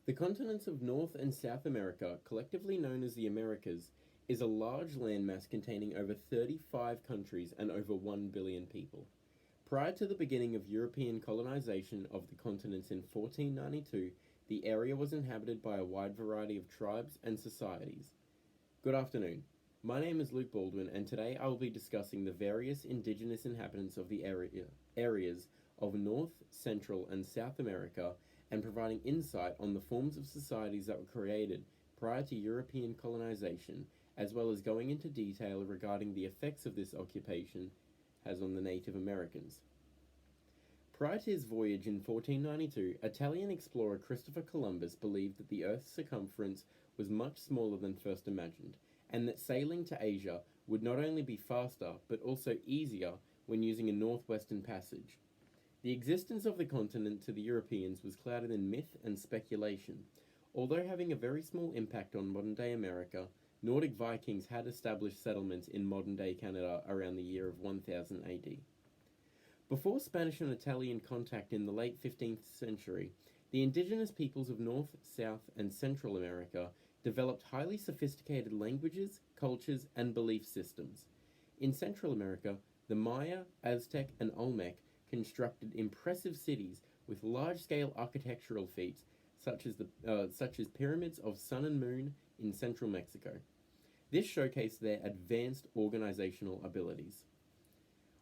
The continents of North and South America, collectively known as the Americas, is a large landmass containing over 35 countries and over 1 billion people. Prior to the beginning of European colonization of the continents in 1492, the area was inhabited by a wide variety of tribes and societies. Good afternoon. My name is Luke Baldwin, and today I will be discussing the various indigenous inhabitants of the areas of North, Central, and South America and providing insight on the forms of societies that were created prior to European colonization, as well as going into detail regarding the effects of this occupation has on the Native Americans. Prior to his voyage in 1492, Italian explorer Christopher Columbus believed that the Earth's circumference was much smaller than first imagined, and that sailing to Asia would not only be faster but also easier when using a northwestern passage. The existence of the continent to the Europeans was clouded in myth and speculation. Although having a very small impact on modern day America, Nordic Vikings had established settlements in modern day Canada around the year of 1000 AD. Before Spanish and Italian contact in the late 15th century, the indigenous peoples of North, South, and Central America developed highly sophisticated languages, cultures, and belief systems. In Central America, the Maya, Aztec, and Olmec constructed impressive cities with large-scale architectural feats such as pyramids of sun and moon in central Mexico. This showcased their advanced organizational abilities.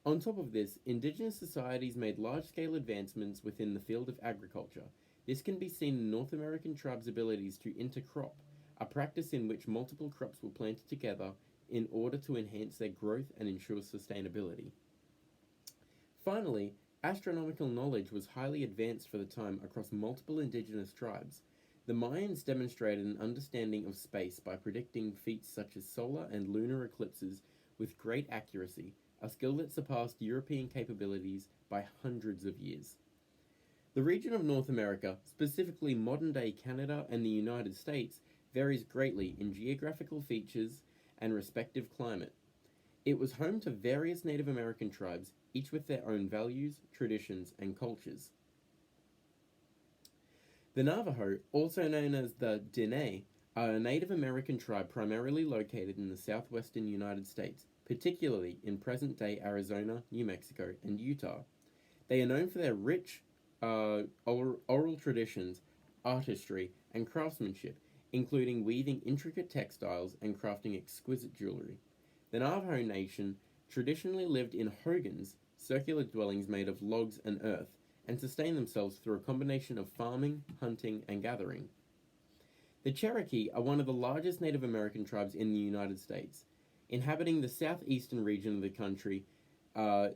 On top of this, indigenous societies made large-scale advancements within the field of agriculture. This can be seen in North American tribes' abilities to intercrop, a practice in which multiple crops were planted together in order to enhance their growth and ensure sustainability. Finally, astronomical knowledge was highly advanced for the time across multiple indigenous tribes. The Mayans demonstrated an understanding of space by predicting feats such as solar and lunar eclipses with great accuracy, a skill that surpassed European capabilities by hundreds of years. The region of North America, specifically modern day Canada and the United States, varies greatly in geographical features and respective climate. It was home to various Native American tribes, each with their own values, traditions, and cultures. The Navajo, also known as the Diné, are a Native American tribe primarily located in the southwestern United States, particularly in present day Arizona, New Mexico, and Utah. They are known for their rich oral traditions, artistry, and craftsmanship, including weaving intricate textiles and crafting exquisite jewelry. The Navajo Nation traditionally lived in hogans, circular dwellings made of logs and earth, and sustained themselves through a combination of farming, hunting, and gathering. The Cherokee are one of the largest Native American tribes in the United States, inhabiting the southeastern region of the country,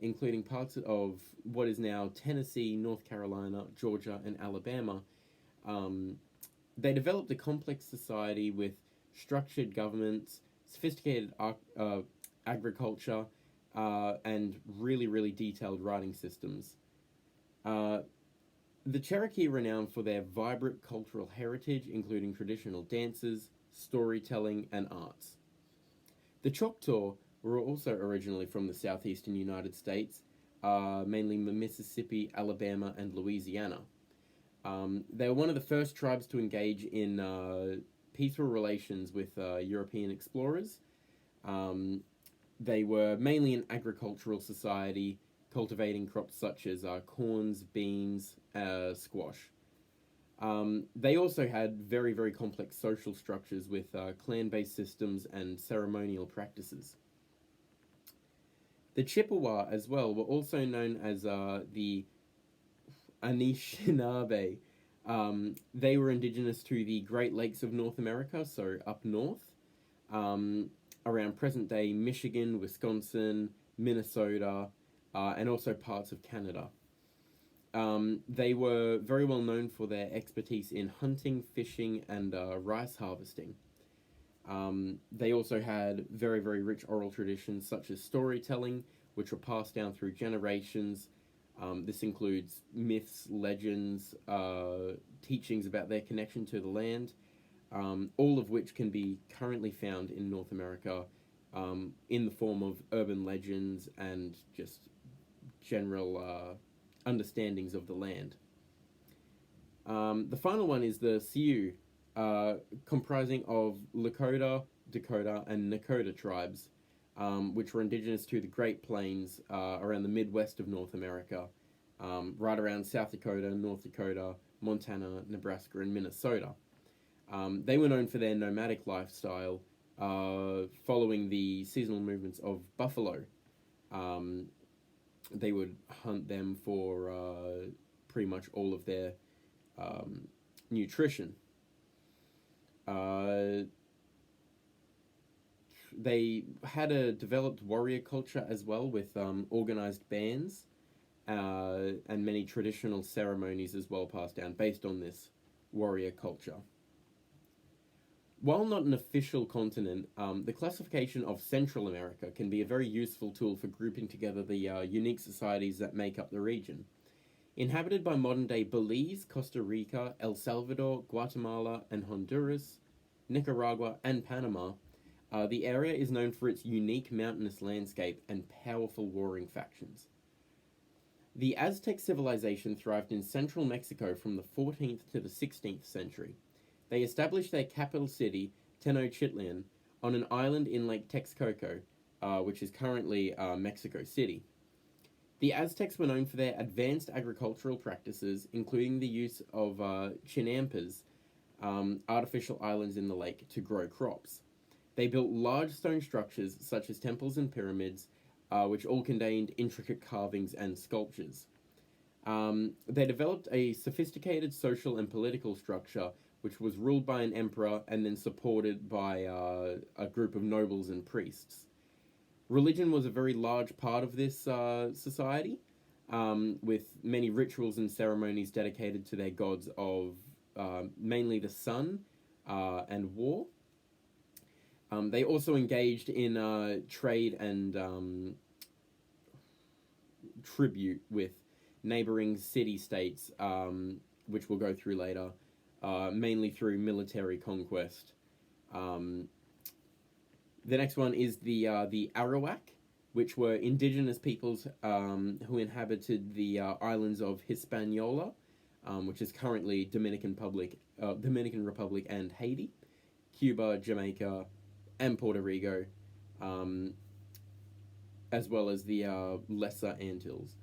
including parts of what is now Tennessee, North Carolina, Georgia, and Alabama. They developed a complex society with structured governments, sophisticated agriculture, and really, really detailed writing systems. The Cherokee are renowned for their vibrant cultural heritage, including traditional dances, storytelling, and arts. The Choctaw were also originally from the southeastern United States, mainly Mississippi, Alabama, and Louisiana. They were one of the first tribes to engage in peaceful relations with European explorers. They were mainly an agricultural society, cultivating crops such as corns, beans, squash. They also had very, very complex social structures with clan-based systems and ceremonial practices. The Chippewa, as well, were also known as the Anishinaabe. They were indigenous to the Great Lakes of North America, so up north, around present-day Michigan, Wisconsin, Minnesota, and also parts of Canada. They were very well known for their expertise in hunting, fishing, and rice harvesting. They also had very, very rich oral traditions such as storytelling, which were passed down through generations. This includes myths, legends, teachings about their connection to the land, all of which can be currently found in North America in the form of urban legends and just general understandings of the land. The final one is the Sioux, comprising of Lakota, Dakota, and Nakota tribes, which were indigenous to the Great Plains around the Midwest of North America, right around South Dakota, North Dakota, Montana, Nebraska, and Minnesota. They were known for their nomadic lifestyle, following the seasonal movements of buffalo. Um, they would hunt them for pretty much all of their nutrition. Uh, they had a developed warrior culture as well, with organized bands and many traditional ceremonies as well passed down based on this warrior culture. While not an official continent, the classification of Central America can be a very useful tool for grouping together the unique societies that make up the region. Inhabited by modern day Belize, Costa Rica, El Salvador, Guatemala, and Honduras, Nicaragua, and Panama, the area is known for its unique mountainous landscape and powerful warring factions. The Aztec civilization thrived in central Mexico from the 14th to the 16th century. They established their capital city, Tenochtitlan, on an island in Lake Texcoco, which is currently Mexico City. The Aztecs were known for their advanced agricultural practices, including the use of chinampas, artificial islands in the lake, to grow crops. They built large stone structures such as temples and pyramids, which all contained intricate carvings and sculptures. They developed a sophisticated social and political structure, which was ruled by an emperor and then supported by a group of nobles and priests. Religion was a very large part of this society, with many rituals and ceremonies dedicated to their gods of mainly the sun and war. They also engaged in trade and tribute with neighboring city-states, which we'll go through later, mainly through military conquest. The next one is the Arawak, which were indigenous peoples who inhabited the islands of Hispaniola, which is currently Dominican Republic and Haiti, Cuba, Jamaica, and Puerto Rico, as well as the Lesser Antilles.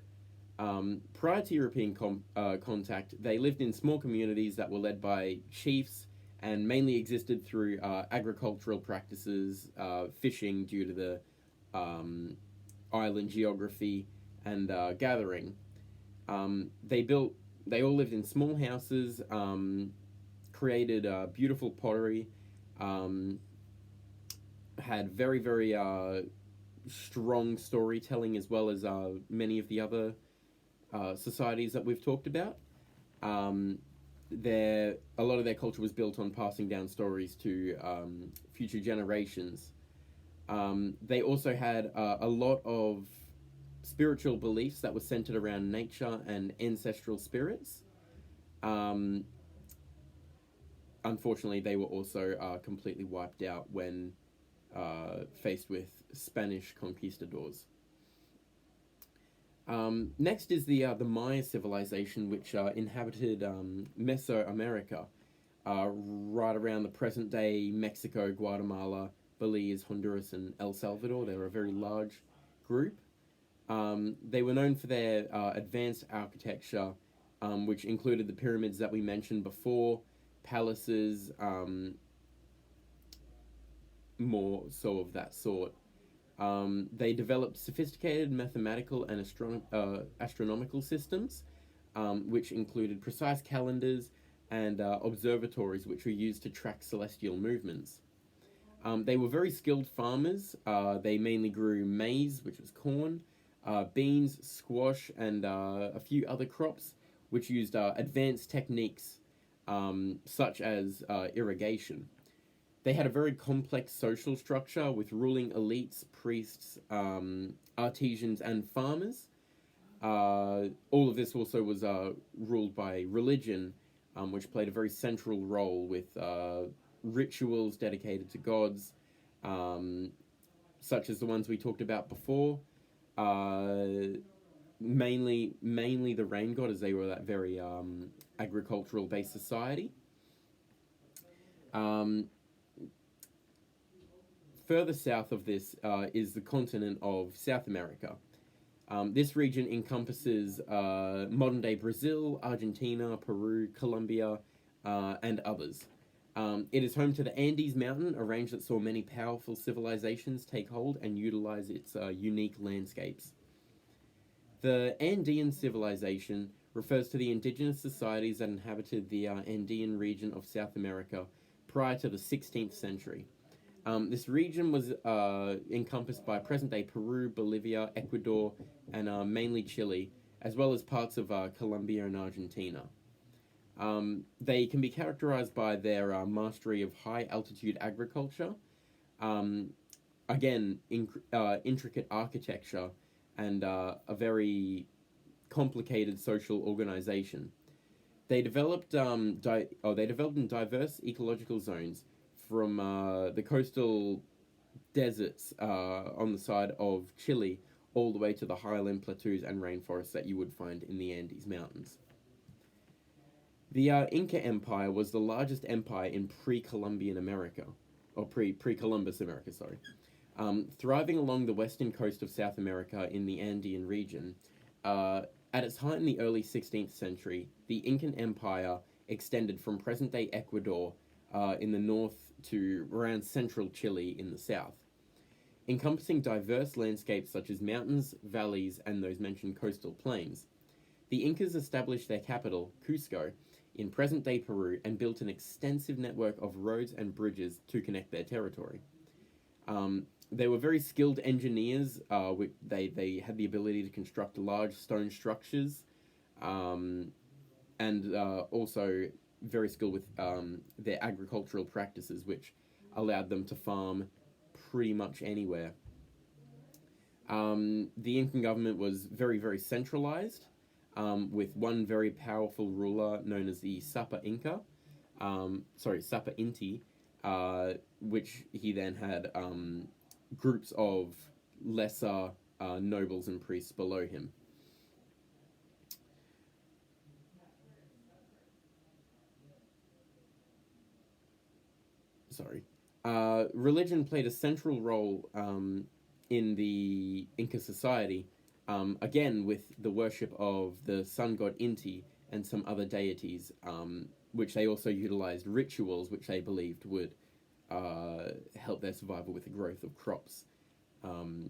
Prior to European contact, they lived in small communities that were led by chiefs and mainly existed through agricultural practices, fishing due to the island geography, and gathering. They all lived in small houses, created beautiful pottery, had very, very strong storytelling, as well as many of the other societies that we've talked about. A lot of their culture was built on passing down stories to future generations. They also had a lot of spiritual beliefs that were centered around nature and ancestral spirits. Unfortunately, they were also completely wiped out when faced with Spanish conquistadors. Next is the Maya civilization, which inhabited Mesoamerica, right around the present-day Mexico, Guatemala, Belize, Honduras, and El Salvador. They were a very large group. They were known for their advanced architecture, which included the pyramids that we mentioned before, palaces, more so of that sort. They developed sophisticated mathematical and astronomical systems, which included precise calendars and observatories, which were used to track celestial movements. They were very skilled farmers. They mainly grew maize, which was corn, beans, squash, and a few other crops, which used advanced techniques such as irrigation. They had a very complex social structure with ruling elites, priests, artisans, and farmers. All of this also was ruled by religion, which played a very central role with rituals dedicated to gods, such as the ones we talked about before, mainly the rain god, as they were that very agricultural based society. Um, Further south of this is the continent of South America. This region encompasses modern day Brazil, Argentina, Peru, Colombia, and others. It is home to the Andes Mountain, a range that saw many powerful civilizations take hold and utilize its unique landscapes. The Andean civilization refers to the indigenous societies that inhabited the Andean region of South America prior to the 16th century. This region was encompassed by present day Peru, Bolivia, Ecuador, and mainly Chile, as well as parts of Colombia and Argentina. They can be characterized by their mastery of high altitude agriculture, um, again, intricate architecture, and a very complicated social organization. They developed in diverse ecological zones from the coastal deserts on the side of Chile all the way to the highland plateaus and rainforests that you would find in the Andes Mountains. The Inca Empire was the largest empire in pre-Columbian America, or pre-Columbus America, sorry. Thriving along the western coast of South America in the Andean region, at its height in the early 16th century, the Incan Empire extended from present-day Ecuador in the north to around central Chile in the south, encompassing diverse landscapes such as mountains, valleys, and those mentioned coastal plains. The Incas established their capital, Cusco, in present-day Peru and built an extensive network of roads and bridges to connect their territory. They were very skilled engineers. They had the ability to construct large stone structures, and also very skilled with their agricultural practices, which allowed them to farm pretty much anywhere. The Incan government was very centralized, with one very powerful ruler known as the Sapa Inca, Sapa Inti, which he then had groups of lesser nobles and priests below him. Religion played a central role in the Inca society, again with the worship of the sun god Inti and some other deities, which they also utilized rituals which they believed would help their survival with the growth of crops, and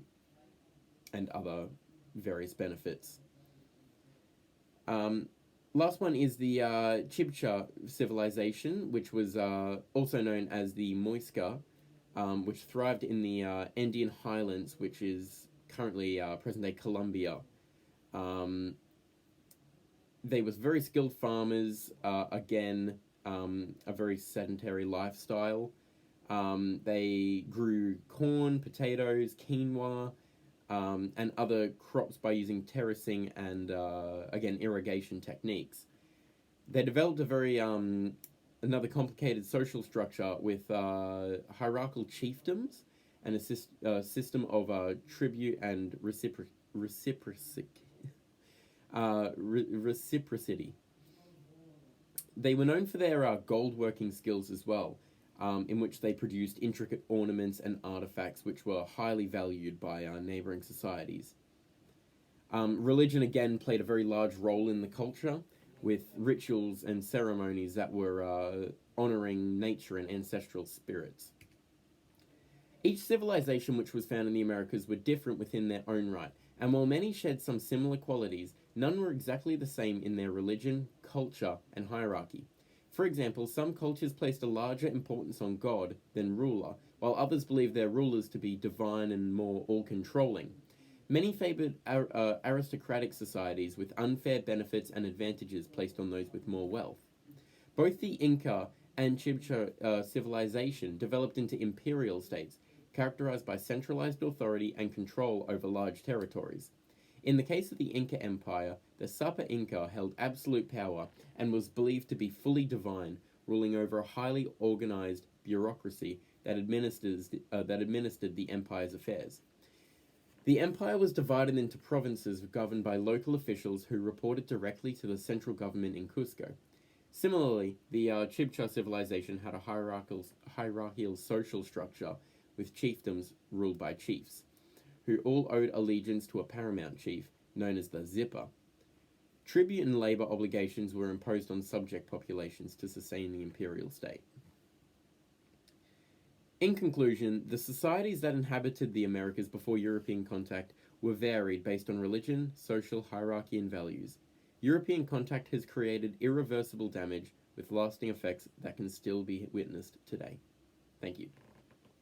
other various benefits. Last one is the Chibcha civilization, which was also known as the Muisca, which thrived in the Andean highlands, which is currently present-day Colombia. They was very skilled farmers, again, a very sedentary lifestyle. They grew corn, potatoes, quinoa, and other crops by using terracing and, again, irrigation techniques. They developed a very, another complicated social structure with hierarchical chiefdoms and a system of tribute and reciprocity. They were known for their gold working skills as well, in which they produced intricate ornaments and artifacts which were highly valued by neighboring societies. Religion again played a very large role in the culture, with rituals and ceremonies that were honoring nature and ancestral spirits. Each civilization which was found in the Americas were different within their own right, and while many shared some similar qualities, none were exactly the same in their religion, culture, and hierarchy. For example, some cultures placed a larger importance on God than ruler, while others believed their rulers to be divine and more all-controlling. Many favored aristocratic societies with unfair benefits and advantages placed on those with more wealth. Both the Inca and Chibcha civilization developed into imperial states, characterized by centralized authority and control over large territories. In the case of the Inca Empire, the Sapa Inca held absolute power and was believed to be fully divine, ruling over a highly organized bureaucracy that administered the empire's affairs. The empire was divided into provinces governed by local officials who reported directly to the central government in Cusco. Similarly, the Chibcha civilization had a hierarchical social structure with chiefdoms ruled by chiefs, who all owed allegiance to a paramount chief known as the Zipper. Tribute and labor obligations were imposed on subject populations to sustain the imperial state. In conclusion, the societies that inhabited the Americas before European contact were varied based on religion, social hierarchy, and values. European contact has created irreversible damage with lasting effects that can still be witnessed today. Thank you.